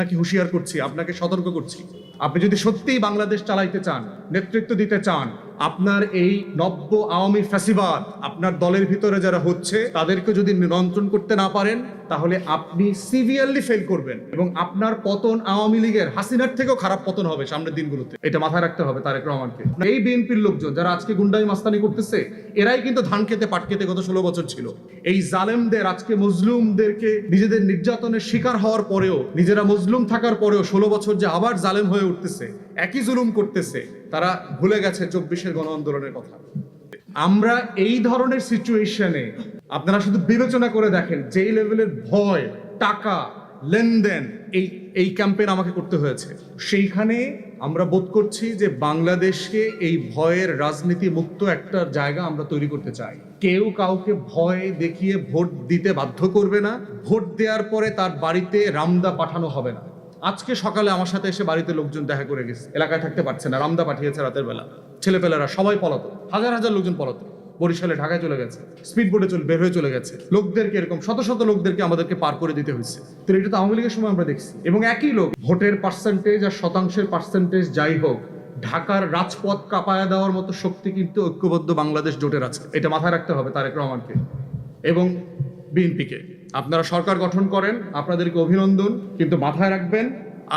আপনাকে হুঁশিয়ার করছি, আপনাকে সতর্ক করছি, আপনি যদি সত্যিই বাংলাদেশ চালাইতে চান, নেতৃত্ব দিতে চান, আপনার এই নব্য আওয়ামী ফ্যাসিবাদ আপনার দলের ভিতরে যারা হচ্ছে তাদেরকে যদি নিয়ন্ত্রণ করতে না পারেন, তাহলে আপনি সিভিয়ারলি ফেল করবেন এবং আপনার পতন আওয়ামী লীগের হাসিনার থেকেও খারাপ পতন হবে সামনের দিনগুলোতে। এটা মাথায় রাখতে হবে তারেক রহমানকে। এই বিএনপির লোকজন যারা আজকে গুন্ডামি মাস্তানি করতেছে, এরাই কিন্তু ধান খেতে পাট খেতে গত 16 বছর ছিল। এই জালেমদের আজকে মজলুমদেরকে নিজেদের নির্যাতনের শিকার হওয়ার পরেও, নিজেরা মজলুম থাকার পরেও 16 বছর যে আবার জালেম হয়ে উঠতেছে, একই জুলুম করতেছে, তারা ভুলে গেছে 24-এর গণ আন্দোলনের কথা। আমরা এই ধরনের সিচুয়েশনে আপনারা শুধু বিবেচনা করে দেখেন যেই লেভেলের ভয়, টাকা, লেনদেন এই ক্যাম্পেইন আমাকে করতে হয়েছে, সেইখানে আমরা বোধ করছি যে বাংলাদেশকে এই ভয়ের রাজনীতি মুক্ত একটা জায়গা আমরা তৈরি করতে চাই। কেউ কাউকে ভয় দেখিয়ে ভোট দিতে বাধ্য করবে না। ভোট দেওয়ার পরে তার বাড়িতে রামদা পাঠানো হবে না। আজকে সকালে আমার সাথে এসে বাড়িতে লোকজন দেখা করে গেছে, এলাকায় থাকতে পারছে না, রামদা পাঠিয়েছে রাতের বেলা। ছেলেপেলেরা সবাই পলাতক, হাজার হাজার লোকজন পলাতক, বরিশালে ঢাকায় চলে গেছে, স্পিড বোটে বের হয়ে চলে গেছে। লোকদেরকে এরকম শত শত লোকদেরকে আমাদেরকে পার করে দিতে হয়েছে। তো এটা তো আওয়ামী লীগের সময় আমরা দেখছি। এবং একই লোক, ভোটের পার্সেন্টেজ আর শতাংশের পার্সেন্টেজ যাই হোক, ঢাকার রাজপথ কাঁপায়া দেওয়ার মতো শক্তি কিন্তু ঐক্যবদ্ধ বাংলাদেশ জোটের আছে। এটা মাথায় রাখতে হবে তারেক রহমানকে এবং বিএনপিকে। আপনারা সরকার গঠন করেন, আপনাদেরকে অভিনন্দন, কিন্তু মাথায় রাখবেন,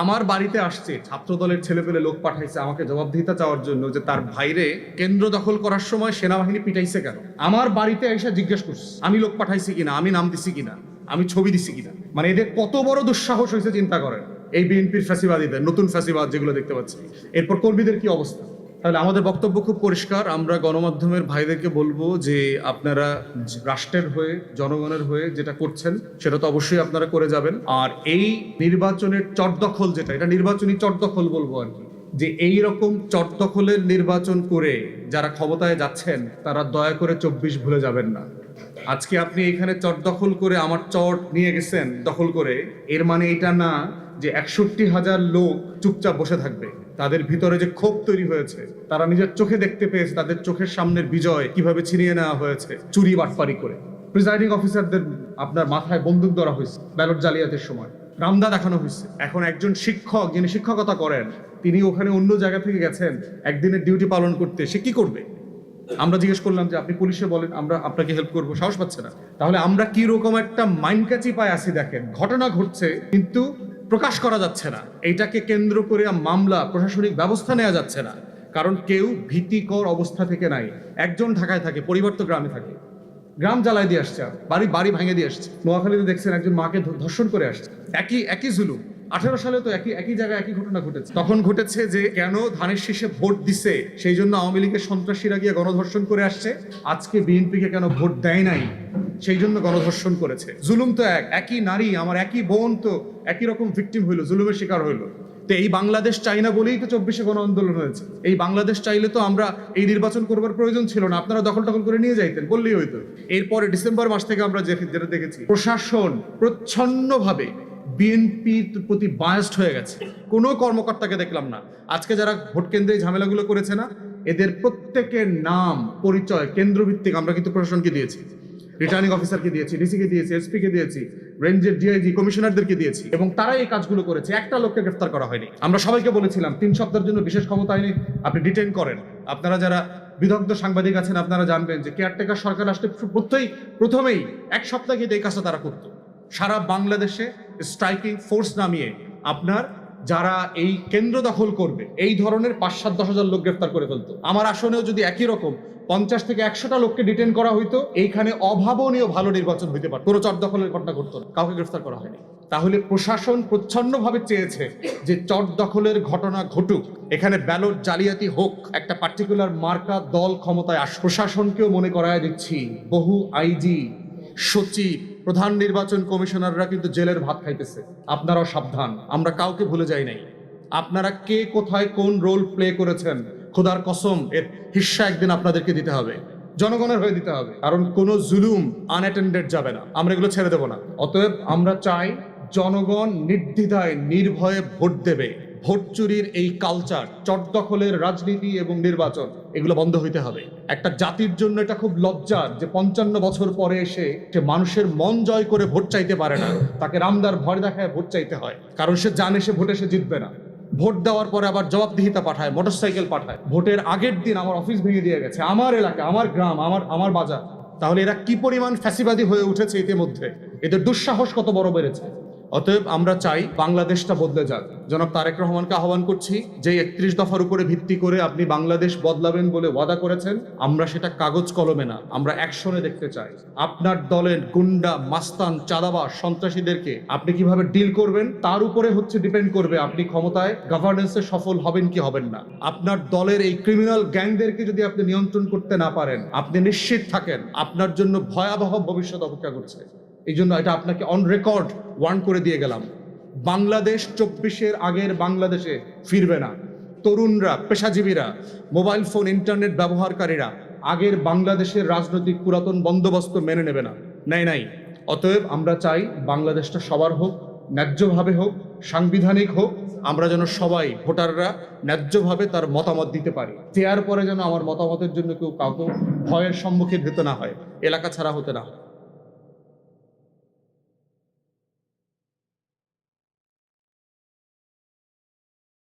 আমার বাড়িতে আসছে ছাত্রদলের ছেলেপেলে লোক পাঠাইছে আমাকে জবাবদিহিতা চাওয়ার জন্য যে তার ভাইরে কেন্দ্র দখল করার সময় সেনাবাহিনী পিটাইছে কেন। আমার বাড়িতে এসে জিজ্ঞেস করছে আমি লোক পাঠাইছি কিনা, আমি নাম দিছি কিনা, আমি ছবি দিছি কিনা। মানে এদের কত বড় দুঃসাহস হয়েছে চিন্তা করেন। এই বিএনপির ফ্যাসিবাদীদের, নতুন ফ্যাসিবাদ যেগুলো দেখতে পাচ্ছি, এরপর কর্মীদের কি অবস্থা। তাহলে আমাদের বক্তব্য খুব পরিষ্কার। আমরা গণমাধ্যমের ভাইদেরকে বলবো যে আপনারা রাষ্ট্রের হয়ে, জনগণের হয়ে যেটা করছেন সেটা তো অবশ্যই আপনারা করে যাবেন। আর এই নির্বাচনের চটদখল যেটা, এটা নির্বাচনী চটদখল বলবো আর কি, যে এই রকম চটদখলের নির্বাচন করে যারা ক্ষমতায় যাচ্ছেন তারা দয়া করে 24 ভুলে যাবেন না। আজকে আপনি এখানে চট দখল করে আমার চট নিয়ে গেছেন দখল করে, এর মানে এটা না যে 61,000 লোক চুপচাপ বসে থাকবে। তাদের ভিতরে যে ক্ষোভ তৈরি হয়েছে, তারা নিজের চোখে দেখতে পেয়েছে তাদের চোখের সামনের বিজয় কিভাবে ছিনিয়ে নেওয়া হয়েছে চুরি বাটপারি করে। প্রিজাইডিং অফিসারদের আপনার মাথায় বন্দুক ধরা হয়েছে ব্যালট জালিয়াতির সময়, রামদা দেখানো হয়েছে। এখন একজন শিক্ষক যিনি শিক্ষকতা করেন, তিনি ওখানে অন্য জায়গা থেকে গেছেন একদিনের ডিউটি পালন করতে, সে কি করবে? আমরা জিজ্ঞেস করলাম যে আপনি পুলিশে বলেন, আমরা আপনাকে হেল্প করবো, সাহস পাচ্ছে না। তাহলে আমরা কি রকম একটা মাইন্ড ক্যাচি পায় আছি দেখেন। ঘটনা ঘটছে কিন্তু প্রকাশ করা যাচ্ছে না, এইটাকে কেন্দ্র করে মামলা, প্রশাসনিক ব্যবস্থা নেওয়া যাচ্ছে না, কারণ কেউ ভীতিকর অবস্থা থেকে নাই। একজন ঢাকায় থাকে, পরিবার তো গ্রামে থাকে, গ্রাম জ্বালায় দিয়ে আসছে, বাড়ি ভাঙে দিয়ে আসছে। নোয়াখালীতে দেখছেন একজন মাকে ধর্ষণ করে আসছে, একই জুলুম। 18 সালে তো একই জায়গায় একই ঘটনা ঘটেছে। তখন ঘটেছে যে কেন ধানের শীষে ভোট দিছে সেই জন্য আওয়ামী লীগের সন্ত্রাসীরা গিয়ে গণধর্ষণ করে আসছে। আজকে বিএনপিকে কেন ভোট দেয় নাই সেই জন্য গণধর্ষণ করেছে। জুলুম তো একই নারী, আমার একই বোন তো একই রকম ভিকটিম হইলো, জুলুমের শিকার হইলো। তো এই বাংলাদেশ চাই না বলেই তো 24-এ গণ আন্দোলন হয়েছে। এই বাংলাদেশ চাইলে তো আমরা এই নির্বাচন করবার প্রয়োজন ছিল না, আপনারা দখল করে নিয়ে যাইতেন, বললেই হইতো। এরপরে ডিসেম্বর মাস থেকে আমরা যেটা দেখেছি, প্রশাসন প্রচ্ছন্নভাবে বিএনপির প্রতি বায়াসড হয়ে গেছে। কোনো কর্মকর্তাকে দেখলাম না। আজকে যারা ভোট কেন্দ্রে ঝামেলাগুলো করেছে না, এদের প্রত্যেকের নাম পরিচয় কেন্দ্রভিত্তিক আমরা কিন্তু প্রশাসনকে দিয়েছি, রিটার্নিং অফিসারকে দিয়েছি, ডিসিকে দিয়েছি, এসপিকে দিয়েছি, রেঞ্জের ডিআইজি, কমিশনারদেরকে দিয়েছি, এবং তারাই এই কাজগুলো করেছে। একটা লোককে গ্রেফতার করা হয়নি। আমরা সবাইকে বলেছিলাম 3 সপ্তাহের জন্য বিশেষ ক্ষমতা আইনে আপনি ডিটেইন করেন। আপনারা যারা বিদগ্ধ সাংবাদিক আছেন আপনারা জানবেন যে কেয়ারটেকার সরকার আসলে প্রথমেই 1 সপ্তাহ কিন্তু এই কাজটা তারা করতো। সারা বাংলাদেশে স্ট্রাইকিং ফোর্স নামিয়ে আপনার যারা এই কেন্দ্র দখল করবে এই ধরনের 5-7-10 হাজার লোক গ্রেফতার করে ফেলতো। আমার আসনেও যদি একই রকম 50 থেকে 100টা লোককে ডিটেইন করা হইতো, এইখানে অভাবনীয় ভালো নির্বাচন হইতে পারত। কোনো চট দখলের ঘটনা ঘটতো না, কাউকে গ্রেফতার করা হয়নি। তাহলে প্রশাসন প্রচ্ছন্নভাবে চেয়েছে যে চট দখলের ঘটনা ঘটুক, এখানে ব্যালট জালিয়াতি হোক, একটা পার্টিকুলার মার্কা দল ক্ষমতায় আস। প্রশাসনকেও মনে করায় দিচ্ছি, বহু আইজি, সচিব, প্রধান নির্বাচন কমিশনাররা কিন্তু জেলের ভাত খাইতেছে। আপনারাও সাবধান, আমরা কাউকে ভুলে যাই নাই। আপনারা কে কোথায় কোন রোল প্লে করেছেন, খোদার কসম এর হিস্সা একদিন আপনাদেরকে দিতে হবে, জনগণের হয়ে দিতে হবে। কারণ কোনো জুলুম আনঅ্যাটেন্ডেড যাবে না, আমরা এগুলো ছেড়ে দেবো না। অতএব আমরা চাই জনগণ নির্দ্বিধায় নির্ভয়ে ভোট দেবে, ভোট চুরির এই কালচার, চটদখলের রাজনীতি এবং নির্বাচন, এগুলো বন্ধ হইতে হবে। একটা জাতির জন্য এটা খুব লজ্জার যে 55 বছর পরে এসে সে মানুষের মন জয় করে ভোট চাইতে পারে না, তাকে রামদার ভয় দেখায় ভোট চাইতে হয়, কারণ সে জানে সে ভোটে সে জিতবে না। ভোট দেওয়ার পরে আবার জবাবদিহিতা পাঠায়, মোটরসাইকেল পাঠায়। ভোটের আগের দিন আমার অফিস ভেঙে দিয়ে গেছে, আমার এলাকা, আমার গ্রাম, আমার বাজার। তাহলে এরা কি পরিমাণ ফ্যাসিবাদী হয়ে উঠেছে ইতিমধ্যে, এদের দুঃসাহস কত বড় বেড়েছে। অতএব আমরা চাই বাংলাদেশটা বদলে যাক। জনাব তারেক রহমানকে আহ্বান করছি যে 31 দফার উপরে ভিত্তি করে আপনি বাংলাদেশ বদলাবেন বলে ওয়াদা করেছেন, আমরা সেটা কাগজ কলমে না, আমরা অ্যাকশনে দেখতে চাই। আপনার দলের গুন্ডা, মাস্তান, চাঁদাবাজ, সন্ত্রাসীদেরকে আপনি কিভাবে ডিল করবেন তার উপরে ডিপেন্ড করবে আপনি ক্ষমতায় গভর্নেন্সে সফল হবেন কি হবেন না। আপনার দলের এই ক্রিমিনাল গ্যাংদেরকে যদি আপনি নিয়ন্ত্রণ করতে না পারেন, আপনি নিশ্চিত থাকেন আপনার জন্য ভয়াবহ ভবিষ্যৎ অপেক্ষা করছে। এই জন্য এটা আপনাকে অন রেকর্ড ওয়ার্ন করে দিয়ে গেলাম। বাংলাদেশ 24-এর আগের বাংলাদেশে ফিরবে না। তরুণরা, পেশাজীবীরা, মোবাইল ফোন, ইন্টারনেট ব্যবহারকারীরা আগের বাংলাদেশের রাজনৈতিক পুরাতন বন্দোবস্ত মেনে নেবে না, নাই। অতএব আমরা চাই বাংলাদেশটা সবার হোক, ন্যায্যভাবে হোক, সাংবিধানিক হোক। আমরা যেন সবাই ভোটাররা ন্যায্যভাবে তার মতামত দিতে পারি। দেওয়ার পরে যেন আমার মতামতের জন্য কেউ কাউকে ভয়ের সম্মুখীন হতে না হয়, এলাকা ছাড়া হতে না হয়।